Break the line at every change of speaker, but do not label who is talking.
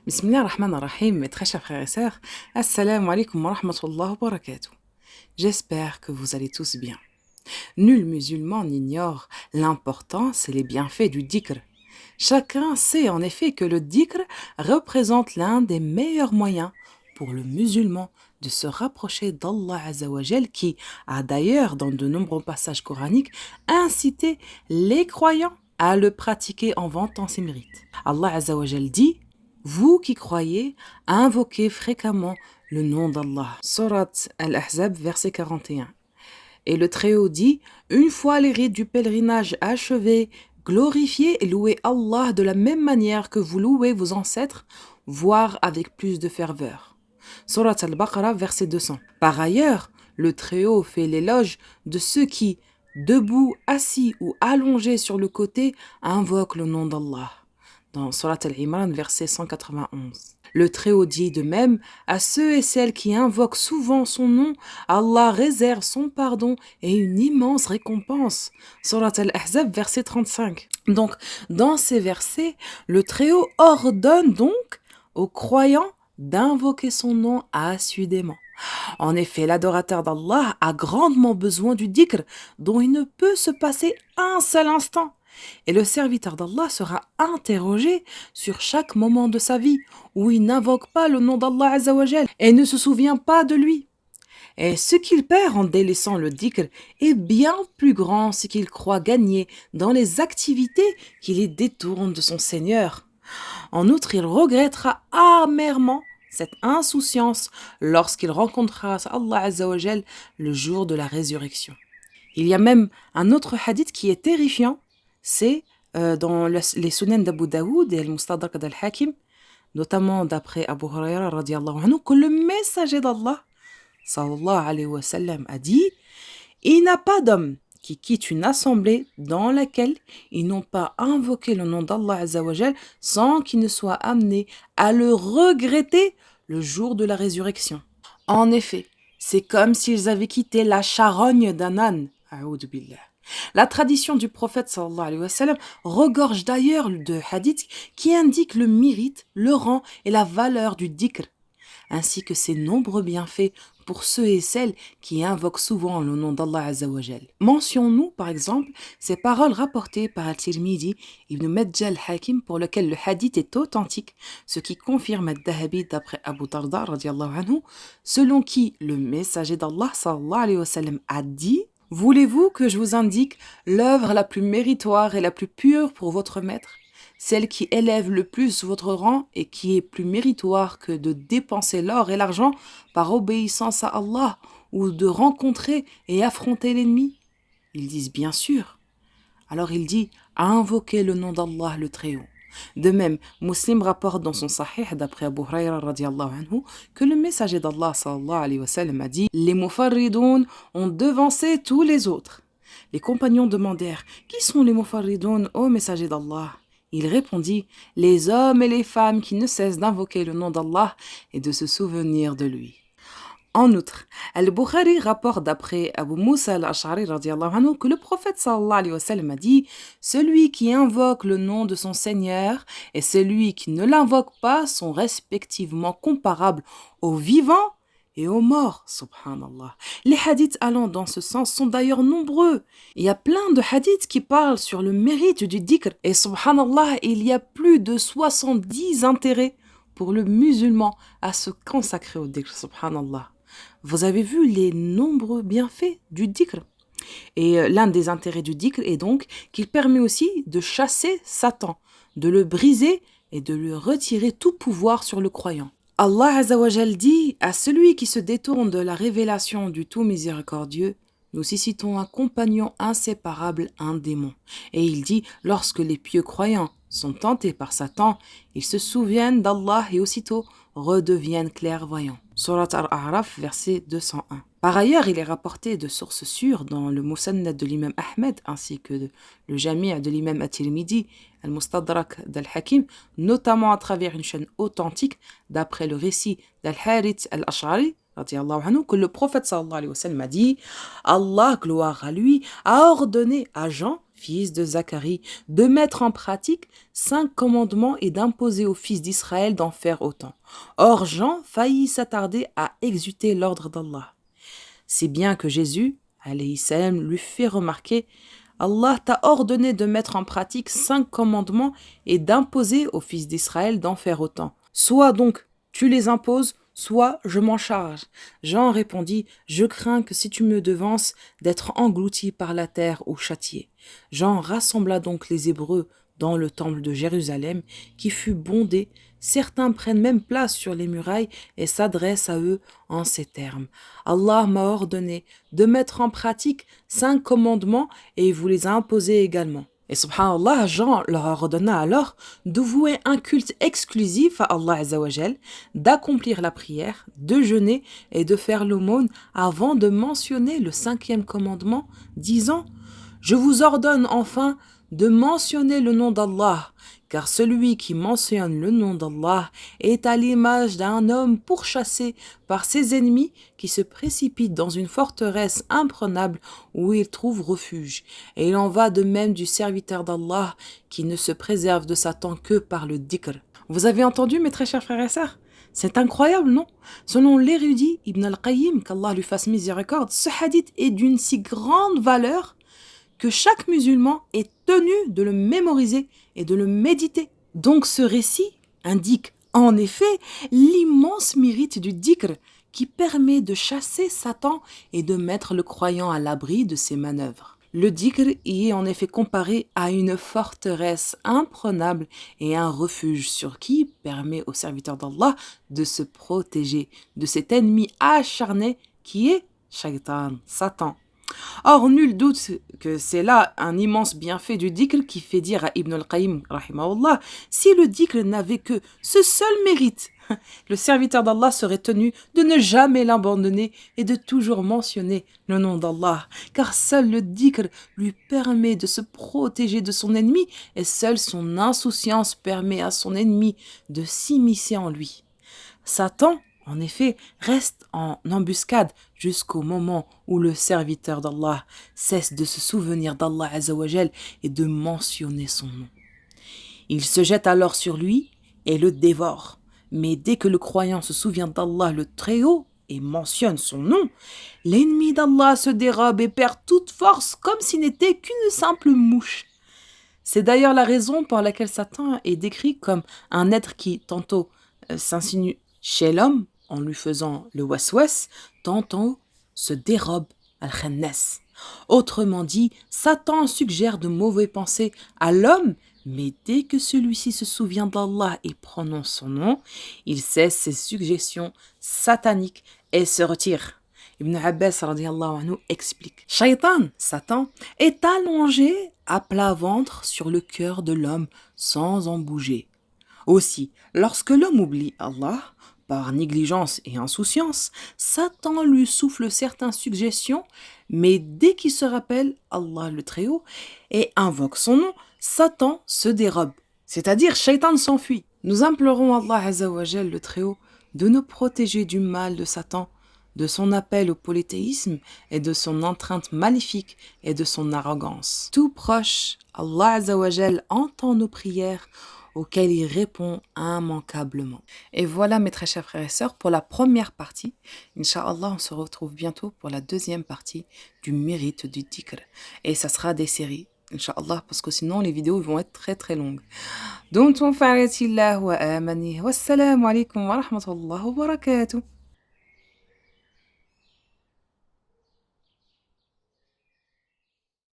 Bismillah ar-Rahman ar-Rahim, mes très chers frères et sœurs, Assalamu alaikum wa rahmatullahi wa barakatuh. J'espère que vous allez tous bien. Nul musulman n'ignore l'importance et les bienfaits du dhikr. Chacun sait en effet que le dhikr représente l'un des meilleurs moyens pour le musulman de se rapprocher d'Allah Azzawajal qui a d'ailleurs dans de nombreux passages coraniques incité les croyants à le pratiquer en vantant ses mérites. Allah Azzawajal dit: vous qui croyez, invoquez fréquemment le nom d'Allah. Surat Al-Ahzab, verset 41. Et le Très-Haut dit: une fois les rites du pèlerinage achevés, glorifiez et louez Allah de la même manière que vous louez vos ancêtres, voire avec plus de ferveur. Surat Al-Baqarah, verset 200. Par ailleurs, le Très-Haut fait l'éloge de ceux qui, debout, assis ou allongés sur le côté, invoquent le nom d'Allah. Dans Surat Al-Imran, verset 191. Le Très-Haut dit de même: à ceux et celles qui invoquent souvent son nom, Allah réserve son pardon et une immense récompense. Surat Al-Ahzab, verset 35. Donc, dans ces versets, le Très-Haut ordonne donc aux croyants d'invoquer son nom assidûment. En effet, l'adorateur d'Allah a grandement besoin du dhikr, dont il ne peut se passer un seul instant. Et le serviteur d'Allah sera interrogé sur chaque moment de sa vie où il n'invoque pas le nom d'Allah Azzawajal et ne se souvient pas de lui. Et ce qu'il perd en délaissant le dhikr est bien plus grand ce qu'il croit gagner dans les activités qui les détournent de son Seigneur. En outre, il regrettera amèrement cette insouciance lorsqu'il rencontrera Allah Azzawajal le jour de la résurrection. Il y a même un autre hadith qui est terrifiant, c'est dans les Sunan d'Abu Daoud et Al-Mustadrak d'Al-Hakim, notamment d'après Abu Huraira radiallahu anhu, que le messager d'Allah sallallahu alayhi wa sallam a dit: il n'y a pas d'homme qui quitte une assemblée dans laquelle ils n'ont pas invoqué le nom d'Allah Azzawajal sans qu'il ne soit amené à le regretter le jour de la résurrection. En effet, c'est comme s'ils avaient quitté la charogne d'un âne. A'oudhu billah. La tradition du prophète sallallahu alayhi wa sallam regorge d'ailleurs de hadiths qui indiquent le mérite, le rang et la valeur du dhikr, ainsi que ses nombreux bienfaits pour ceux et celles qui invoquent souvent le nom d'Allah Azzawajal. Mentionnons par exemple ces paroles rapportées par Al-Tirmidhi ibn Majah al-Hakim pour lequel le hadith est authentique, ce qui confirme Al-Dahabi d'après Abu Darda radiallahu anhu, selon qui le messager d'Allah sallallahu alayhi wa sallam a dit: voulez-vous que je vous indique l'œuvre la plus méritoire et la plus pure pour votre maître, celle qui élève le plus votre rang et qui est plus méritoire que de dépenser l'or et l'argent par obéissance à Allah ou de rencontrer et affronter l'ennemi? Ils disent bien sûr. Alors il dit: invoquez le nom d'Allah le Très-Haut. De même, Muslim rapporte dans son Sahih d'après Abu Huraira radiallahu anhu que le messager d'Allah sallallahu alayhi wa sallam a dit: les mufarridoun ont devancé tous les autres. Les compagnons demandèrent: qui sont les mufarridoun, ô messager d'Allah? Il répondit: les hommes et les femmes qui ne cessent d'invoquer le nom d'Allah et de se souvenir de lui. En outre, Al-Bukhari rapporte d'après Abu Musa al-Ash'ari radiallahu anhu que le prophète sallallahu alayhi wa sallam a dit: celui qui invoque le nom de son Seigneur et celui qui ne l'invoque pas sont respectivement comparables aux vivants et aux morts. Subhanallah. Les hadiths allant dans ce sens sont d'ailleurs nombreux. Il y a plein de hadiths qui parlent sur le mérite du dhikr et subhanallah, il y a plus de 70 intérêts pour le musulman à se consacrer au dhikr. Subhanallah. Vous avez vu les nombreux bienfaits du dhikr. Et l'un des intérêts du dhikr est donc qu'il permet aussi de chasser Satan, de le briser et de lui retirer tout pouvoir sur le croyant. Allah Azzawajal dit: à celui qui se détourne de la révélation du tout miséricordieux, nous y citons un compagnon inséparable, un démon. Et il dit: lorsque les pieux croyants sont tentés par Satan, ils se souviennent d'Allah et aussitôt redeviennent clairvoyants. Surat Al-A'raf, verset 201. Par ailleurs, il est rapporté de sources sûres dans le Musannad de l'imam Ahmed ainsi que le Jami' de l'imam At-Tirmidhi, Al-Mustadrak d'Al-Hakim, notamment à travers une chaîne authentique d'après le récit d'Al-Harith Al-Ash'ari, que le prophète sallallahu alayhi wa sallam a dit: Allah, gloire à lui, a ordonné à Jean, fils de Zacharie, de mettre en pratique 5 commandements et d'imposer aux fils d'Israël d'en faire autant. Or Jean faillit s'attarder à exécuter l'ordre d'Allah. Si bien que Jésus, alayhi salam, lui fait remarquer: Allah t'a ordonné de mettre en pratique 5 commandements et d'imposer aux fils d'Israël d'en faire autant. Soit donc tu les imposes, soit je m'en charge. Jean répondit: je crains que si tu me devances, d'être englouti par la terre ou châtié. Jean rassembla donc les Hébreux dans le temple de Jérusalem, qui fut bondé. Certains prennent même place sur les murailles et s'adressent à eux en ces termes: Allah m'a ordonné de mettre en pratique 5 commandements et vous les a imposés également. Et subhanallah, Jean leur ordonna alors de vouer un culte exclusif à Allah Azzawajal, d'accomplir la prière, de jeûner et de faire l'aumône avant de mentionner le 5e commandement, disant: je vous ordonne enfin de mentionner le nom d'Allah, car celui qui mentionne le nom d'Allah est à l'image d'un homme pourchassé par ses ennemis qui se précipite dans une forteresse imprenable où il trouve refuge. Et il en va de même du serviteur d'Allah qui ne se préserve de Satan que par le dhikr. Vous avez entendu, mes très chers frères et sœurs? C'est incroyable, non? Selon l'érudit Ibn al-Qayyim, qu'Allah lui fasse miséricorde, ce hadith est d'une si grande valeur que chaque musulman est tenu de le mémoriser et de le méditer. Donc ce récit indique en effet l'immense mérite du dhikr qui permet de chasser Satan et de mettre le croyant à l'abri de ses manœuvres. Le dhikr y est en effet comparé à une forteresse imprenable et un refuge sur qui permet aux serviteurs d'Allah de se protéger de cet ennemi acharné qui est Shaitan, Satan. Or, nul doute que c'est là un immense bienfait du dhikr qui fait dire à Ibn al-Qayyim, rahimahullah, si le dhikr n'avait que ce seul mérite, le serviteur d'Allah serait tenu de ne jamais l'abandonner et de toujours mentionner le nom d'Allah, car seul le dhikr lui permet de se protéger de son ennemi et seule son insouciance permet à son ennemi de s'immiscer en lui. Satan, en effet, reste en embuscade jusqu'au moment où le serviteur d'Allah cesse de se souvenir d'Allah Azzawajal et de mentionner son nom. Il se jette alors sur lui et le dévore. Mais dès que le croyant se souvient d'Allah le Très-Haut et mentionne son nom, l'ennemi d'Allah se dérobe et perd toute force comme s'il n'était qu'une simple mouche. C'est d'ailleurs la raison pour laquelle Satan est décrit comme un être qui tantôt s'insinue chez l'homme en lui faisant le waswas, tantôt se dérobe al-khannas. Autrement dit, Satan suggère de mauvaises pensées à l'homme, mais dès que celui-ci se souvient d'Allah et prononce son nom, il cesse ses suggestions sataniques et se retire. Ibn Abbas radiyallahu anhu explique: Shaitan, Satan, est allongé à plat ventre sur le cœur de l'homme sans en bouger. Aussi, lorsque l'homme oublie Allah, par négligence et insouciance, Satan lui souffle certaines suggestions, mais dès qu'il se rappelle Allah le Très-Haut et invoque son nom, Satan se dérobe, c'est-à-dire Shaitan s'enfuit. Nous implorons Allah Azzawajal le Très-Haut de nous protéger du mal de Satan, de son appel au polythéisme et de son entrainte maléfique et de son arrogance. Tout proche, Allah Azzawajal entend nos prières auquel il répond immanquablement. Et voilà, mes très chers frères et sœurs, pour la première partie. Inch'Allah, on se retrouve bientôt pour la deuxième partie du mérite du dhikr. Et ça sera des séries, Inch'Allah, parce que sinon les vidéos vont être très très longues. Donc, wassalamu alaikum wa rahmatullahi wa barakatuh.